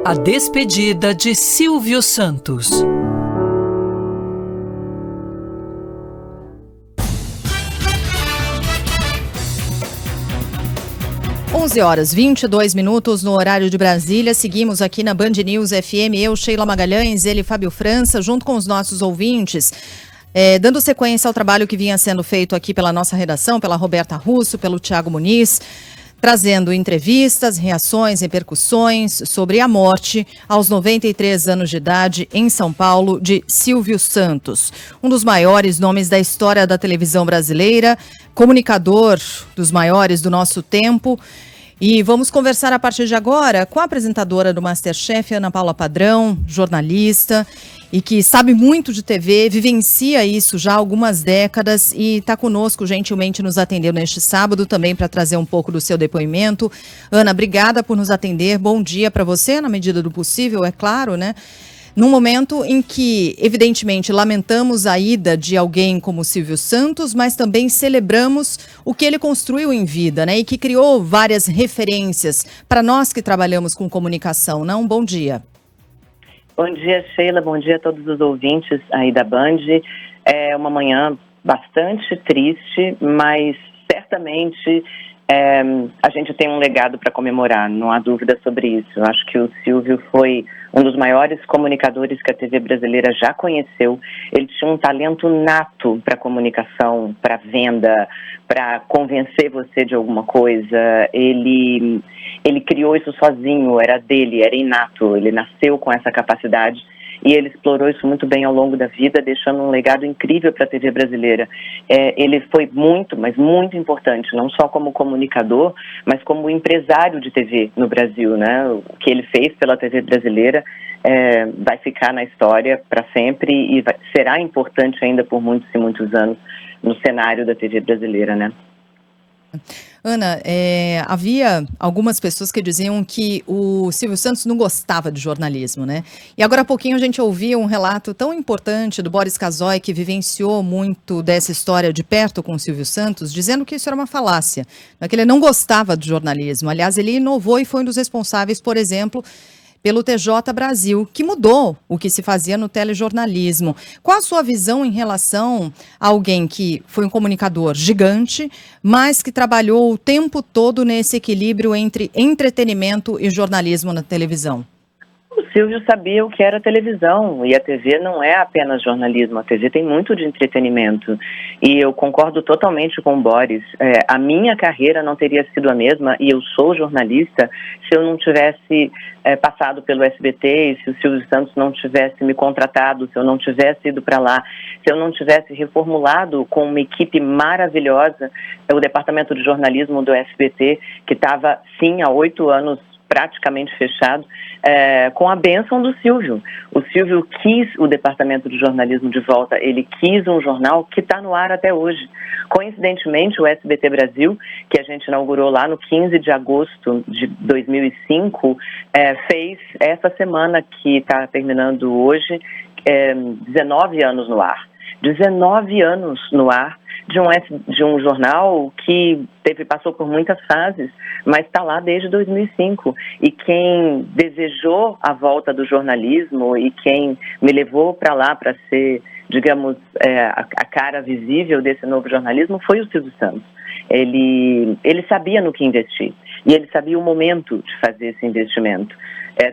A despedida de Silvio Santos. Horas 22 no horário de Brasília. Seguimos aqui na Band News FM, eu, Sheila Magalhães, ele, Fábio França, junto com os nossos ouvintes, dando sequência ao trabalho que vinha sendo feito aqui pela nossa redação, pela Roberta Russo, pelo Tiago Muniz, trazendo entrevistas, reações, repercussões sobre a morte aos 93 anos de idade em São Paulo de Silvio Santos, um dos maiores nomes da história da televisão brasileira, comunicador dos maiores do nosso tempo. E vamos conversar a partir de agora com a apresentadora do MasterChef, Ana Paula Padrão, jornalista, e que sabe muito de TV, vivencia isso já há algumas décadas e está conosco, gentilmente nos atendeu neste sábado também para trazer um pouco do seu depoimento. Ana, obrigada por nos atender. Bom dia para você, na medida do possível, é claro, né? Num momento em que, evidentemente, lamentamos a ida de alguém como Silvio Santos, mas também celebramos o que ele construiu em vida, né? E que criou várias referências para nós que trabalhamos com comunicação, não? Bom dia. Bom dia, Sheila. Bom dia a todos os ouvintes aí da Band. É uma manhã bastante triste, mas certamente a gente tem um legado para comemorar, não há dúvida sobre isso. Eu acho que o Silvio foi um dos maiores comunicadores que a TV brasileira já conheceu. Ele tinha um talento nato para comunicação, para venda, para convencer você de alguma coisa. Ele criou isso sozinho, era dele, era inato. Ele nasceu com essa capacidade e ele explorou isso muito bem ao longo da vida, deixando um legado incrível para a TV brasileira. Ele foi muito, mas muito importante, não só como comunicador, mas como empresário de TV no Brasil, né? O que ele fez pela TV brasileira vai ficar na história para sempre e será importante ainda por muitos e muitos anos no cenário da TV brasileira, né? Ana, havia algumas pessoas que diziam que o Silvio Santos não gostava de jornalismo, né? E agora há pouquinho a gente ouvia um relato tão importante do Boris Casoy, que vivenciou muito dessa história de perto com o Silvio Santos, dizendo que isso era uma falácia, que ele não gostava de jornalismo. Aliás, ele inovou e foi um dos responsáveis, por exemplo, pelo TJ Brasil, que mudou o que se fazia no telejornalismo. Qual a sua visão em relação a alguém que foi um comunicador gigante, mas que trabalhou o tempo todo nesse equilíbrio entre entretenimento e jornalismo na televisão? O Silvio sabia o que era televisão, e a TV não é apenas jornalismo, a TV tem muito de entretenimento, e eu concordo totalmente com o Boris. A minha carreira não teria sido a mesma, e eu sou jornalista, se eu não tivesse passado pelo SBT, e se o Silvio Santos não tivesse me contratado, se eu não tivesse ido para lá, se eu não tivesse reformulado com uma equipe maravilhosa o departamento de jornalismo do SBT, que estava, sim, há 8 anos praticamente fechado, com a bênção do Silvio. O Silvio quis o departamento de jornalismo de volta, ele quis um jornal que está no ar até hoje. Coincidentemente, o SBT Brasil, que a gente inaugurou lá no 15 de agosto de 2005, fez essa semana que está terminando hoje, 19 anos no ar. 19 anos no ar de um jornal que passou por muitas fases, mas está lá desde 2005. E quem desejou a volta do jornalismo e quem me levou para lá para ser, digamos, a cara visível desse novo jornalismo foi o Silvio Santos. Ele sabia no que investir e ele sabia o momento de fazer esse investimento.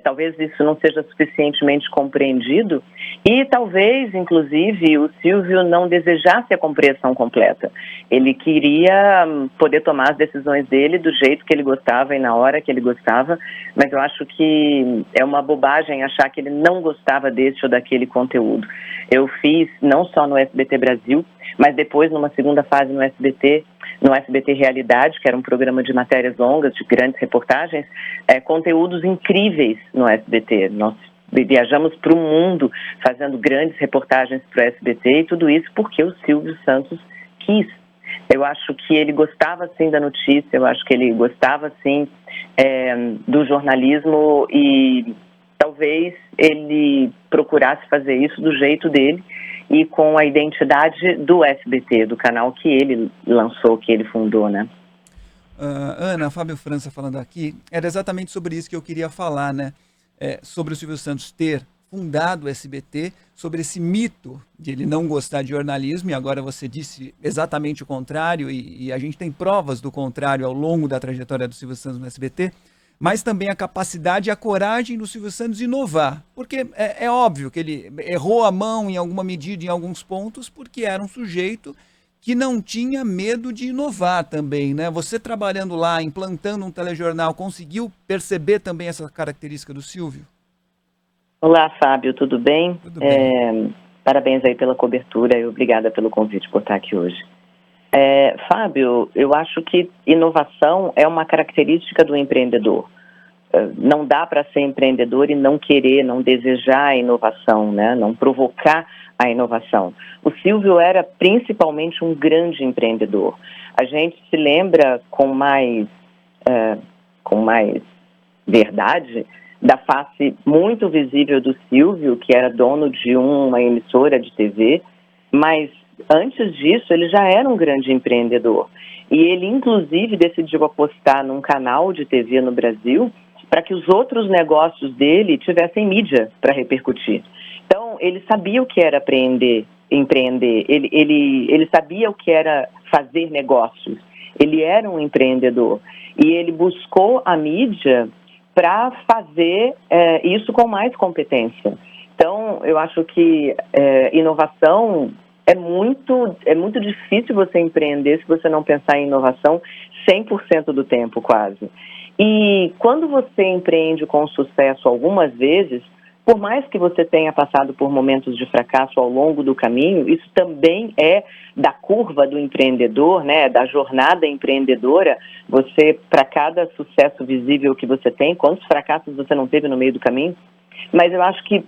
Talvez isso não seja suficientemente compreendido e talvez, inclusive, o Silvio não desejasse a compreensão completa. Ele queria poder tomar as decisões dele do jeito que ele gostava e na hora que ele gostava, mas eu acho que é uma bobagem achar que ele não gostava desse ou daquele conteúdo. Eu fiz não só no SBT Brasil, mas depois numa segunda fase no SBT Realidade, que era um programa de matérias longas, de grandes reportagens, conteúdos incríveis no SBT. Nós viajamos para o mundo fazendo grandes reportagens para o SBT e tudo isso porque o Silvio Santos quis. Eu acho que ele gostava sim da notícia, eu acho que ele gostava sim do jornalismo e talvez ele procurasse fazer isso do jeito dele e com a identidade do SBT, do canal que ele lançou, que ele fundou, né? Ana, Fábio França falando aqui, era exatamente sobre isso que eu queria falar, né? sobre o Silvio Santos ter fundado o SBT, sobre esse mito de ele não gostar de jornalismo, e agora você disse exatamente o contrário, e a gente tem provas do contrário ao longo da trajetória do Silvio Santos no SBT, mas também a capacidade e a coragem do Silvio Santos inovar. Porque é óbvio que ele errou a mão em alguma medida, em alguns pontos, porque era um sujeito que não tinha medo de inovar também, né? Você trabalhando lá, implantando um telejornal, conseguiu perceber também essa característica do Silvio? Olá, Fábio, tudo bem? Tudo bem. Parabéns aí pela cobertura e obrigada pelo convite por estar aqui hoje. Fábio, eu acho que inovação é uma característica do empreendedor. Não dá para ser empreendedor e não querer, não desejar a inovação, né? Não provocar a inovação. O Silvio era principalmente um grande empreendedor. A gente se lembra com mais verdade da face muito visível do Silvio, que era dono de uma emissora de TV, mas antes disso ele já era um grande empreendedor. E ele, inclusive, decidiu apostar num canal de TV no Brasil para que os outros negócios dele tivessem mídia para repercutir. Então, ele sabia o que era empreender. Ele sabia o que era fazer negócios. Ele era um empreendedor. E ele buscou a mídia para fazer isso com mais competência. Então, eu acho que inovação é muito difícil você empreender se você não pensar em inovação 100% do tempo, quase. E quando você empreende com sucesso algumas vezes, por mais que você tenha passado por momentos de fracasso ao longo do caminho, isso também é da curva do empreendedor, né, da jornada empreendedora. Você, para cada sucesso visível que você tem, quantos fracassos você não teve no meio do caminho? Mas eu acho que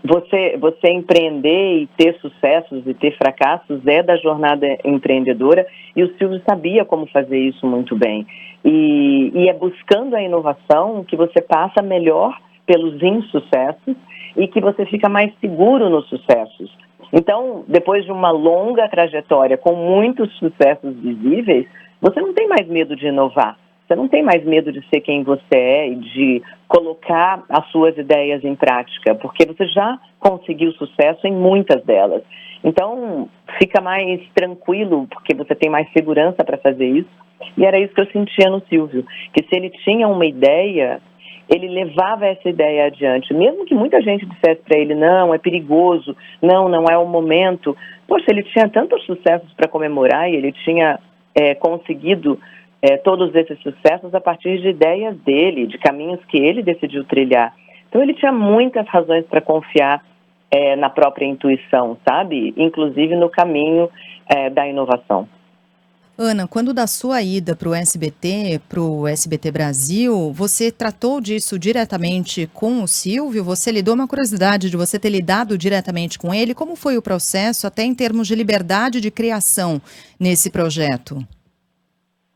você empreender e ter sucessos e ter fracassos é da jornada empreendedora, e o Silvio sabia como fazer isso muito bem. E é buscando a inovação que você passa melhor pelos insucessos e que você fica mais seguro nos sucessos. Então, depois de uma longa trajetória com muitos sucessos visíveis, você não tem mais medo de inovar. Você não tem mais medo de ser quem você é e de colocar as suas ideias em prática, porque você já conseguiu sucesso em muitas delas. Então, fica mais tranquilo, porque você tem mais segurança para fazer isso. E era isso que eu sentia no Silvio, que se ele tinha uma ideia, ele levava essa ideia adiante. Mesmo que muita gente dissesse para ele, não, é perigoso, não é o momento. Poxa, ele tinha tantos sucessos para comemorar e ele tinha conseguido todos esses sucessos a partir de ideias dele, de caminhos que ele decidiu trilhar. Então ele tinha muitas razões para confiar na própria intuição, sabe? Inclusive no caminho da inovação. Ana, quando da sua ida para o SBT Brasil, você tratou disso diretamente com o Silvio? Você lidou, uma curiosidade de você ter lidado diretamente com ele, como foi o processo, até em termos de liberdade de criação nesse projeto?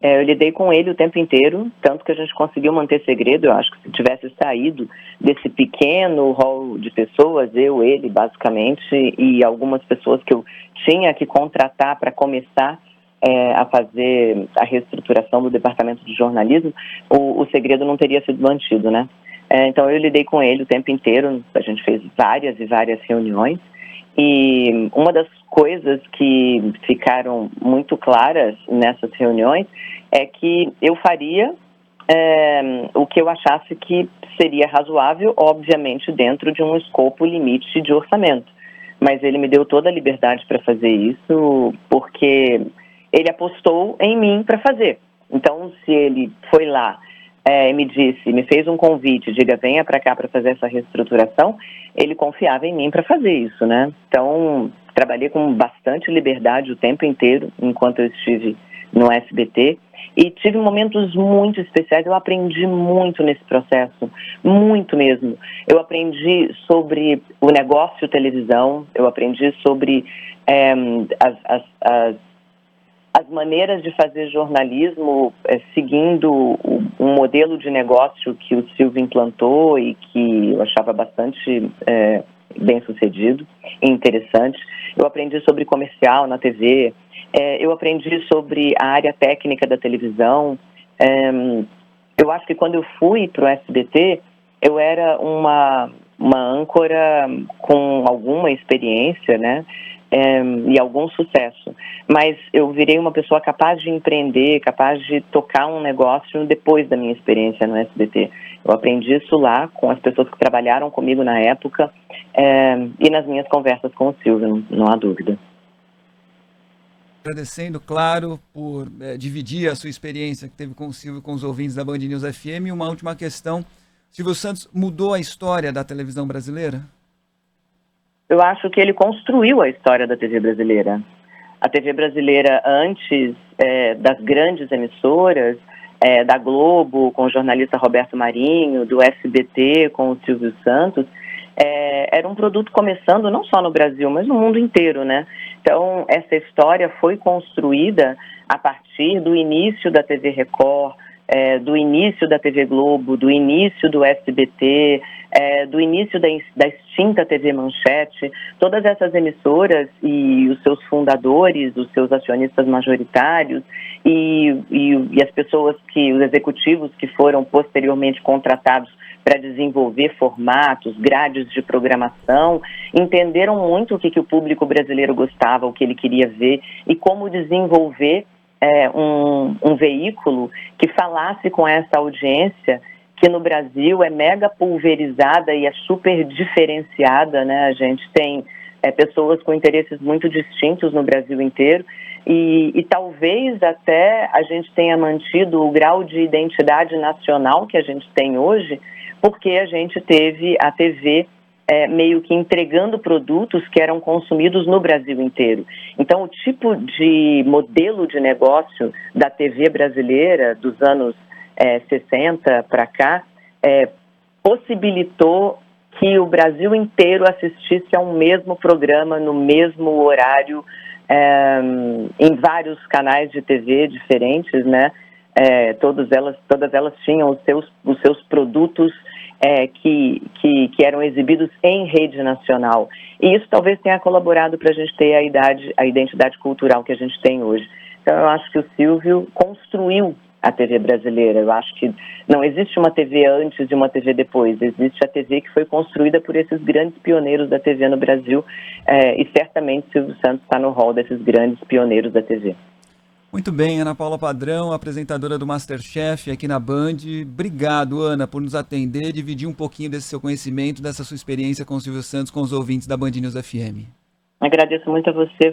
Eu lidei com ele o tempo inteiro, tanto que a gente conseguiu manter segredo. Eu acho que se tivesse saído desse pequeno hall de pessoas, ele basicamente, e algumas pessoas que eu tinha que contratar para começar a fazer a reestruturação do departamento de jornalismo, o segredo não teria sido mantido, né? Então eu lidei com ele o tempo inteiro, a gente fez várias e várias reuniões, e uma das coisas que ficaram muito claras nessas reuniões é que eu faria o que eu achasse que seria razoável, obviamente dentro de um escopo limite de orçamento. Mas ele me deu toda a liberdade para fazer isso, porque ele apostou em mim para fazer. Então, se ele foi lá e me fez um convite, diga, venha para cá para fazer essa reestruturação, ele confiava em mim para fazer isso, né? Então, trabalhei com bastante liberdade o tempo inteiro, enquanto eu estive no SBT, e tive momentos muito especiais. Eu aprendi muito nesse processo, muito mesmo. Eu aprendi sobre o negócio televisão, eu aprendi sobre as maneiras de fazer jornalismo seguindo um modelo de negócio que o Silvio implantou e que eu achava bastante bem sucedido e interessante. Eu aprendi sobre comercial na TV, eu aprendi sobre a área técnica da televisão. Eu acho que quando eu fui para o SBT, Eu era uma âncora com alguma experiência, né? E algum sucesso, mas eu virei uma pessoa capaz de empreender, capaz de tocar um negócio depois da minha experiência no SBT. Eu aprendi isso lá com as pessoas que trabalharam comigo na época e nas minhas conversas com o Silvio, não há dúvida. Agradecendo, claro, por dividir a sua experiência que teve com o Silvio, com os ouvintes da Band News FM. E uma última questão, Silvio Santos mudou a história da televisão brasileira? Eu acho que ele construiu a história da TV brasileira. A TV brasileira, antes das grandes emissoras, da Globo, com o jornalista Roberto Marinho, do SBT, com o Silvio Santos, era um produto começando não só no Brasil, mas no mundo inteiro, né? Então, essa história foi construída a partir do início da TV Record, do início da TV Globo, do início do SBT, do início da extinta TV Manchete. Todas essas emissoras e os seus fundadores, os seus acionistas majoritários e as pessoas os executivos que foram posteriormente contratados para desenvolver formatos, grades de programação, entenderam muito o que o público brasileiro gostava, o que ele queria ver e como desenvolver um veículo que falasse com essa audiência que no Brasil é mega pulverizada e é super diferenciada, né? A gente tem pessoas com interesses muito distintos no Brasil inteiro e talvez até a gente tenha mantido o grau de identidade nacional que a gente tem hoje, porque a gente teve a TV meio que entregando produtos que eram consumidos no Brasil inteiro. Então, o tipo de modelo de negócio da TV brasileira dos anos 60 para cá possibilitou que o Brasil inteiro assistisse a um mesmo programa, no mesmo horário, em vários canais de TV diferentes, né? Todas elas tinham os seus produtos que eram exibidos em rede nacional. E isso talvez tenha colaborado para a gente ter a identidade cultural que a gente tem hoje. Então, eu acho que o Silvio construiu a TV brasileira. Eu acho que não existe uma TV antes e uma TV depois. Existe a TV que foi construída por esses grandes pioneiros da TV no Brasil e certamente Silvio Santos está no hall desses grandes pioneiros da TV. Muito bem, Ana Paula Padrão, apresentadora do MasterChef aqui na Band. Obrigado, Ana, por nos atender, dividir um pouquinho desse seu conhecimento, dessa sua experiência com o Silvio Santos, com os ouvintes da Band News FM. Agradeço muito a você.